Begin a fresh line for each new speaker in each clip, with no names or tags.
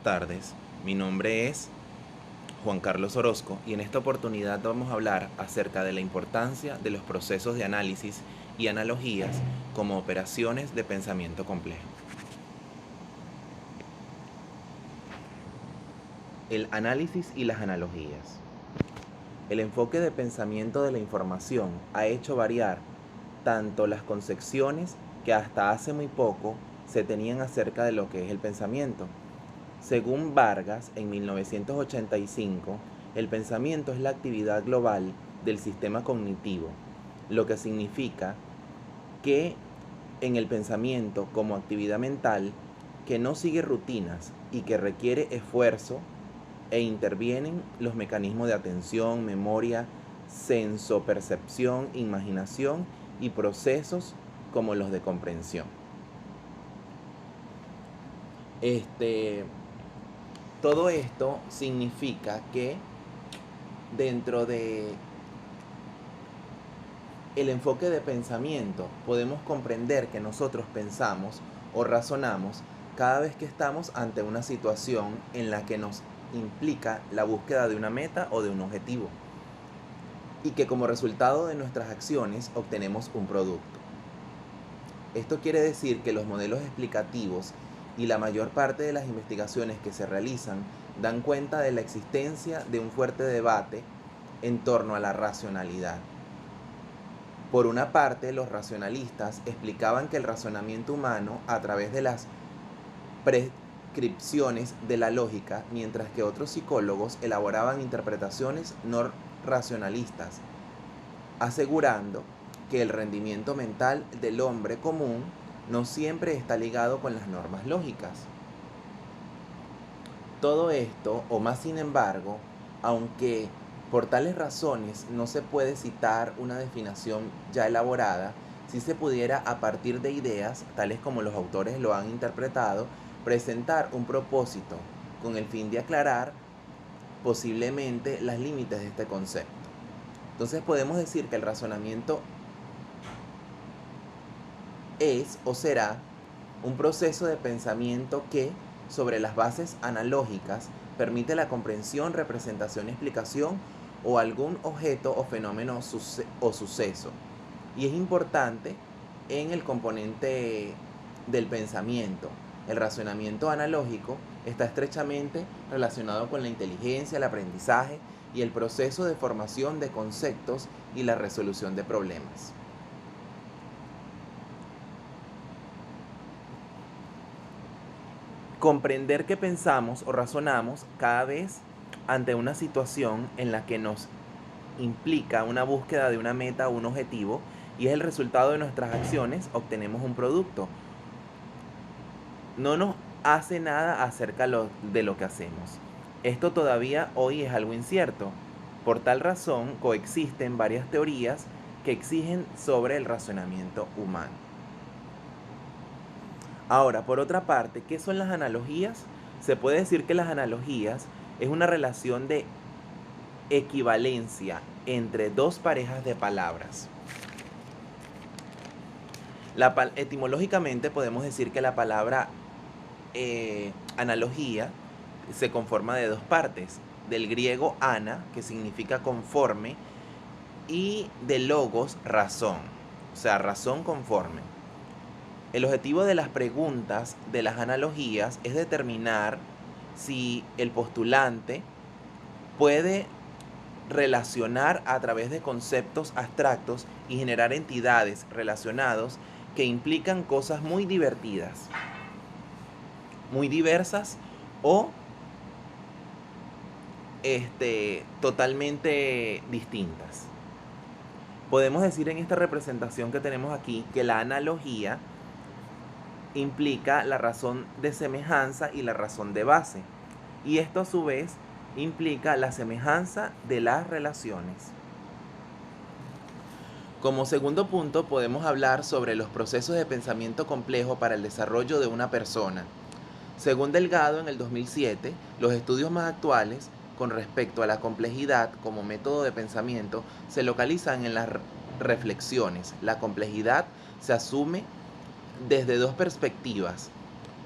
Tardes, mi nombre es Juan Carlos Orozco y en esta oportunidad vamos a hablar acerca de la importancia de los procesos de análisis y analogías como operaciones de pensamiento complejo. El análisis y las analogías. El enfoque de pensamiento de la información ha hecho variar tanto las concepciones que hasta hace muy poco se tenían acerca de lo que es el pensamiento. Según Vargas, en 1985, el pensamiento es la actividad global del sistema cognitivo, lo que significa que en el pensamiento como actividad mental que no sigue rutinas y que requiere esfuerzo e intervienen los mecanismos de atención, memoria, sensopercepción, imaginación y procesos como los de comprensión. Todo esto significa que dentro de el enfoque de pensamiento podemos comprender que nosotros pensamos o razonamos cada vez que estamos ante una situación en la que nos implica la búsqueda de una meta o de un objetivo y que como resultado de nuestras acciones obtenemos un producto. Esto quiere decir que los modelos explicativos y la mayor parte de las investigaciones que se realizan dan cuenta de la existencia de un fuerte debate en torno a la racionalidad. Por una parte, los racionalistas explicaban que el razonamiento humano a través de las prescripciones de la lógica, mientras que otros psicólogos elaboraban interpretaciones no racionalistas, asegurando que el rendimiento mental del hombre común no siempre está ligado con las normas lógicas. Todo esto, o más sin embargo, aunque por tales razones no se puede citar una definición ya elaborada, si se pudiera a partir de ideas, tales como los autores lo han interpretado, presentar un propósito con el fin de aclarar posiblemente las límites de este concepto. Entonces podemos decir que el razonamiento es o será un proceso de pensamiento que, sobre las bases analógicas, permite la comprensión, representación y explicación o algún objeto o fenómeno o suceso. Y es importante en el componente del pensamiento. El razonamiento analógico está estrechamente relacionado con la inteligencia, el aprendizaje y el proceso de formación de conceptos y la resolución de problemas. Comprender que pensamos o razonamos cada vez ante una situación en la que nos implica una búsqueda de una meta o un objetivo y es el resultado de nuestras acciones, obtenemos un producto. No nos hace nada acerca de lo que hacemos. Esto todavía hoy es algo incierto. Por tal razón, coexisten varias teorías que exigen sobre el razonamiento humano. Ahora, por otra parte, ¿qué son las analogías? Se puede decir que las analogías es una relación de equivalencia entre dos parejas de palabras. Etimológicamente podemos decir que la palabra analogía se conforma de dos partes, del griego ana, que significa conforme, y de logos, razón, o sea, razón conforme. El objetivo de las preguntas de las analogías es determinar si el postulante puede relacionar a través de conceptos abstractos y generar entidades relacionados que implican cosas muy divertidas, muy diversas o totalmente distintas. Podemos decir en esta representación que tenemos aquí que la analogía implica la razón de semejanza y la razón de base, y esto a su vez implica la semejanza de las relaciones. Como segundo punto podemos hablar sobre los procesos de pensamiento complejo para el desarrollo de una persona. Según Delgado en el 2007, los estudios más actuales con respecto a la complejidad como método de pensamiento se localizan en las reflexiones. La complejidad se asume desde dos perspectivas.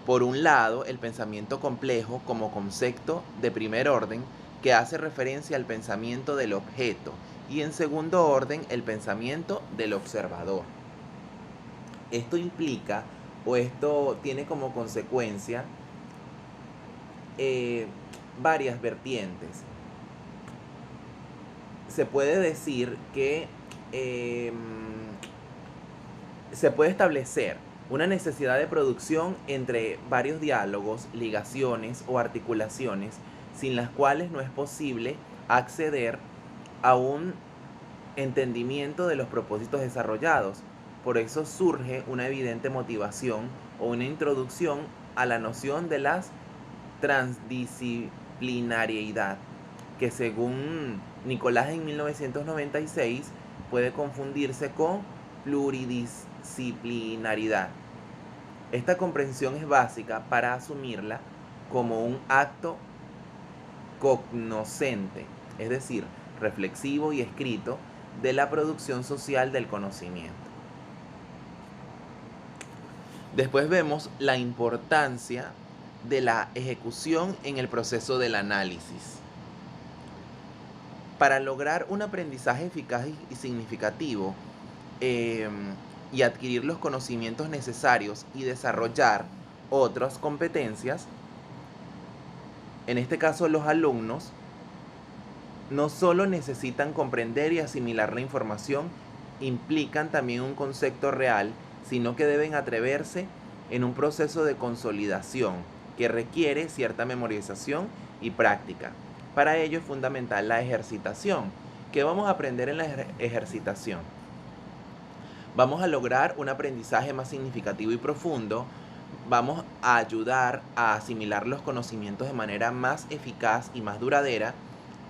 Por un lado, el pensamiento complejo como concepto de primer orden que hace referencia al pensamiento del objeto y en segundo orden el pensamiento del observador. Esto implica o esto tiene como consecuencia varias vertientes. Se puede decir que se puede establecer una necesidad de producción entre varios diálogos, ligaciones o articulaciones sin las cuales no es posible acceder a un entendimiento de los propósitos desarrollados. Por eso surge una evidente motivación o una introducción a la noción de la transdisciplinariedad, que según Nicolás en 1996 puede confundirse con pluridisciplinaridad. Esta comprensión es básica para asumirla como un acto cognoscente, es decir, reflexivo y escrito, de la producción social del conocimiento. Después vemos la importancia de la ejecución en el proceso del análisis. Para lograr un aprendizaje eficaz y significativo y adquirir los conocimientos necesarios y desarrollar otras competencias, en este caso los alumnos no solo necesitan comprender y asimilar la información, implican también un concepto real, sino que deben atreverse en un proceso de consolidación que requiere cierta memorización y práctica. Para ello es fundamental la ejercitación. ¿Qué vamos a aprender en la ejercitación? Vamos a lograr un aprendizaje más significativo y profundo. Vamos a ayudar a asimilar los conocimientos de manera más eficaz y más duradera.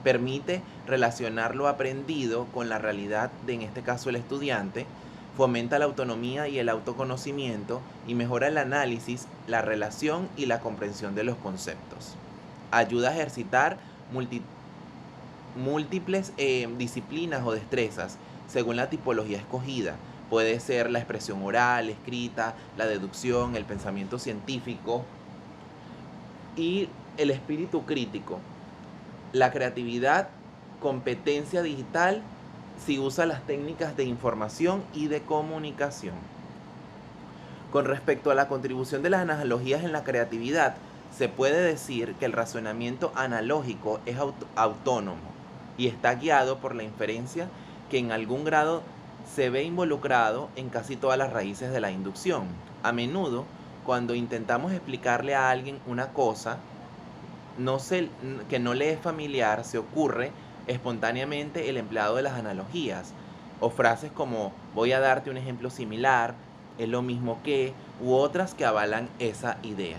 Permite relacionar lo aprendido con la realidad de, en este caso, el estudiante. Fomenta la autonomía y el autoconocimiento y mejora el análisis, la relación y la comprensión de los conceptos. Ayuda a ejercitar múltiples disciplinas o destrezas según la tipología escogida. Puede ser la expresión oral, escrita, la deducción, el pensamiento científico y el espíritu crítico. La creatividad, competencia digital, si usa las técnicas de información y de comunicación. Con respecto a la contribución de las analogías en la creatividad, se puede decir que el razonamiento analógico es autónomo y está guiado por la inferencia que en algún grado se ve involucrado en casi todas las raíces de la inducción. A menudo, cuando intentamos explicarle a alguien una cosa que no le es familiar, se ocurre espontáneamente el empleado de las analogías o frases como voy a darte un ejemplo similar, es lo mismo que, u otras que avalan esa idea.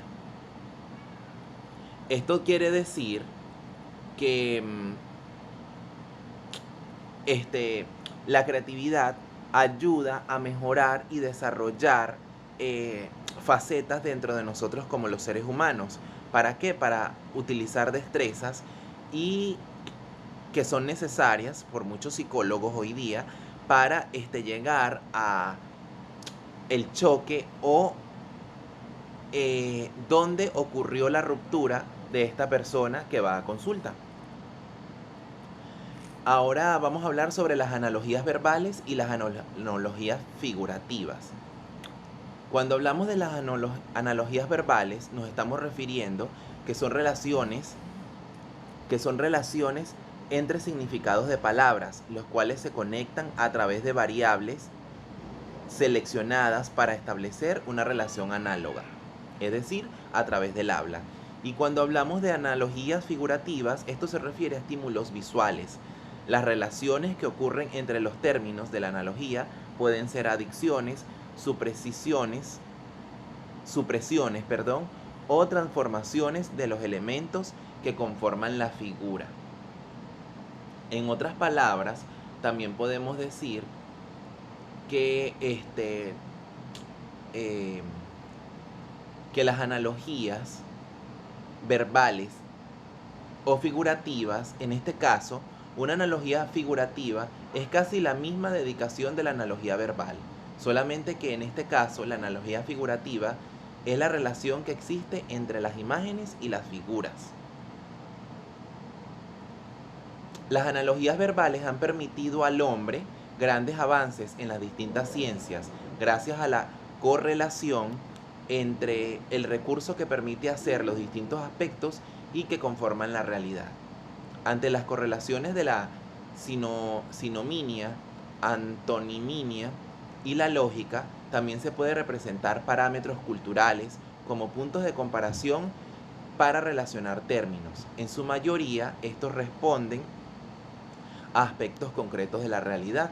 Esto quiere decir que la creatividad ayuda a mejorar y desarrollar facetas dentro de nosotros como los seres humanos. ¿Para qué? Para utilizar destrezas y que son necesarias por muchos psicólogos hoy día para llegar a el choque o dónde ocurrió la ruptura de esta persona que va a consulta. Ahora vamos a hablar sobre las analogías verbales y las analogías figurativas. Cuando hablamos de las analogías verbales, nos estamos refiriendo que son relaciones entre significados de palabras, los cuales se conectan a través de variables seleccionadas para establecer una relación análoga, es decir, a través del habla. Y cuando hablamos de analogías figurativas, esto se refiere a estímulos visuales. Las relaciones que ocurren entre los términos de la analogía pueden ser adicciones, supresiones, o transformaciones de los elementos que conforman la figura. En otras palabras, también podemos decir que las analogías verbales o figurativas, en este caso, una analogía figurativa es casi la misma dedicación de la analogía verbal, solamente que en este caso la analogía figurativa es la relación que existe entre las imágenes y las figuras. Las analogías verbales han permitido al hombre grandes avances en las distintas ciencias gracias a la correlación entre el recurso que permite hacer los distintos aspectos y que conforman la realidad. Ante las correlaciones de la sinominia, antonimia y la lógica, también se puede representar parámetros culturales como puntos de comparación para relacionar términos. En su mayoría, estos responden a aspectos concretos de la realidad.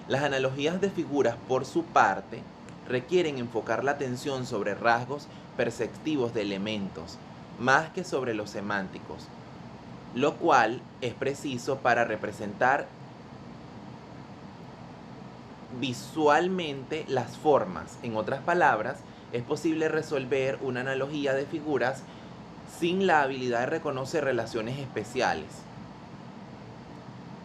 Las analogías de figuras, por su parte, requieren enfocar la atención sobre rasgos perceptivos de elementos, más que sobre los semánticos, lo cual es preciso para representar visualmente las formas. En otras palabras, es posible resolver una analogía de figuras sin la habilidad de reconocer relaciones especiales,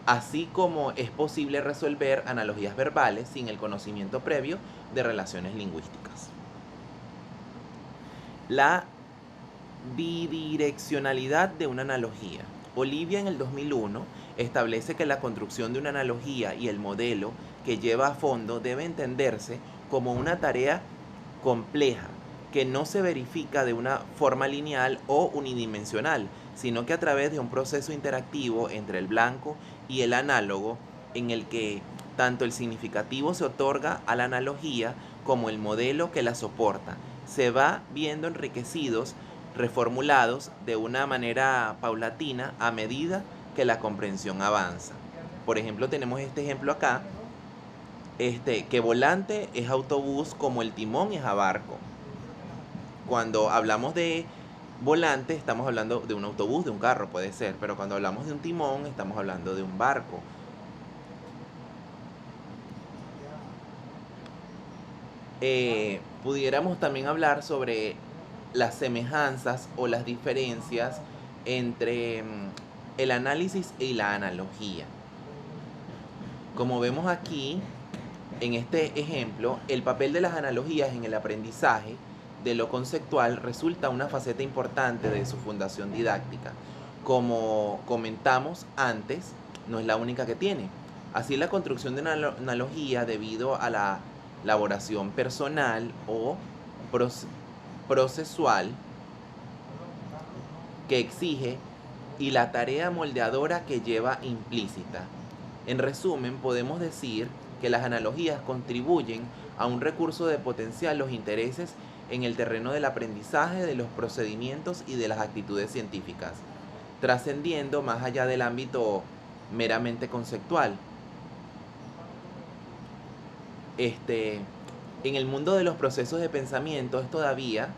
así como es posible resolver analogías verbales sin el conocimiento previo de relaciones lingüísticas. La bidireccionalidad de una analogía. Olivia en el 2001 establece que la construcción de una analogía y el modelo que lleva a fondo debe entenderse como una tarea compleja que no se verifica de una forma lineal o unidimensional, sino que a través de un proceso interactivo entre el blanco y el análogo, en el que tanto el significativo se otorga a la analogía como el modelo que la soporta, se va viendo enriquecidos, reformulados de una manera paulatina a medida que la comprensión avanza. Por ejemplo, tenemos este ejemplo acá, que volante es autobús como el timón es a barco. Cuando hablamos de volante estamos hablando de un autobús, de un carro puede ser, pero cuando hablamos de un timón estamos hablando de un barco. Pudiéramos también hablar sobre las semejanzas o las diferencias entre el análisis y la analogía. Como vemos aquí, en este ejemplo, el papel de las analogías en el aprendizaje de lo conceptual resulta una faceta importante de su fundación didáctica. Como comentamos antes, no es la única que tiene. Así, la construcción de una analogía debido a la elaboración personal o procesual que exige y la tarea moldeadora que lleva implícita. En resumen, podemos decir que las analogías contribuyen a un recurso de potenciar los intereses en el terreno del aprendizaje, de los procedimientos y de las actitudes científicas, trascendiendo más allá del ámbito meramente conceptual. En el mundo de los procesos de pensamiento es todavía,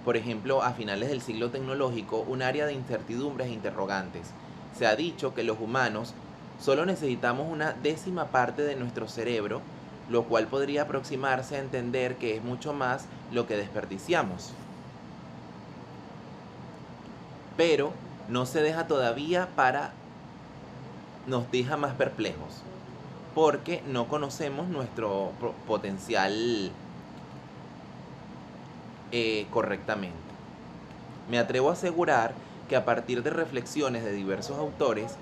por ejemplo, a finales del siglo tecnológico, un área de incertidumbres e interrogantes. Se ha dicho que los humanos solo necesitamos una décima parte de nuestro cerebro, lo cual podría aproximarse a entender que es mucho más lo que desperdiciamos. Pero no se deja todavía nos deja más perplejos, porque no conocemos nuestro potencial correctamente. Me atrevo a asegurar que a partir de reflexiones de diversos autores,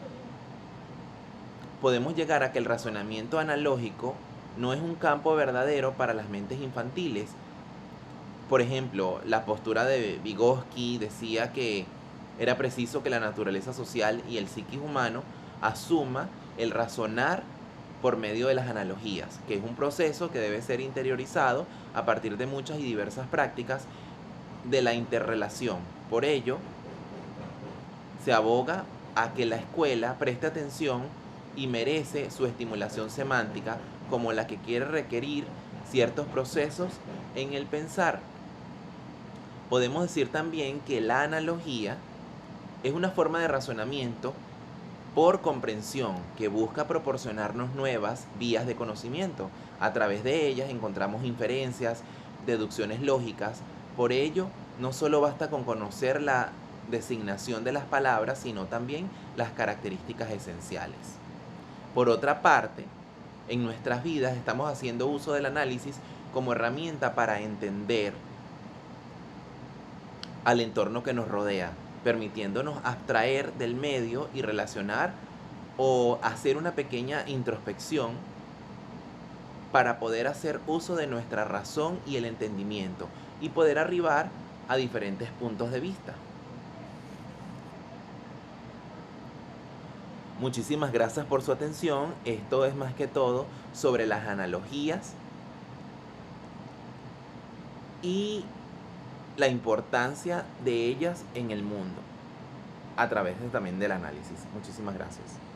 podemos llegar a que el razonamiento analógico no es un campo verdadero para las mentes infantiles. Por ejemplo, la postura de Vygotsky decía que era preciso que la naturaleza social y el psiquis humano asuma el razonar por medio de las analogías, que es un proceso que debe ser interiorizado a partir de muchas y diversas prácticas de la interrelación. Por ello, se aboga a que la escuela preste atención y merece su estimulación semántica como la que quiere requerir ciertos procesos en el pensar. Podemos decir también que la analogía es una forma de razonamiento por comprensión que busca proporcionarnos nuevas vías de conocimiento. A través de ellas encontramos inferencias, deducciones lógicas. Por ello, no solo basta con conocer la designación de las palabras, sino también las características esenciales. Por otra parte, en nuestras vidas estamos haciendo uso del análisis como herramienta para entender al entorno que nos rodea, permitiéndonos abstraer del medio y relacionar o hacer una pequeña introspección para poder hacer uso de nuestra razón y el entendimiento y poder arribar a diferentes puntos de vista. Muchísimas gracias por su atención. Esto es más que todo sobre las analogías y la importancia de ellas en el mundo a través también del análisis. Muchísimas gracias.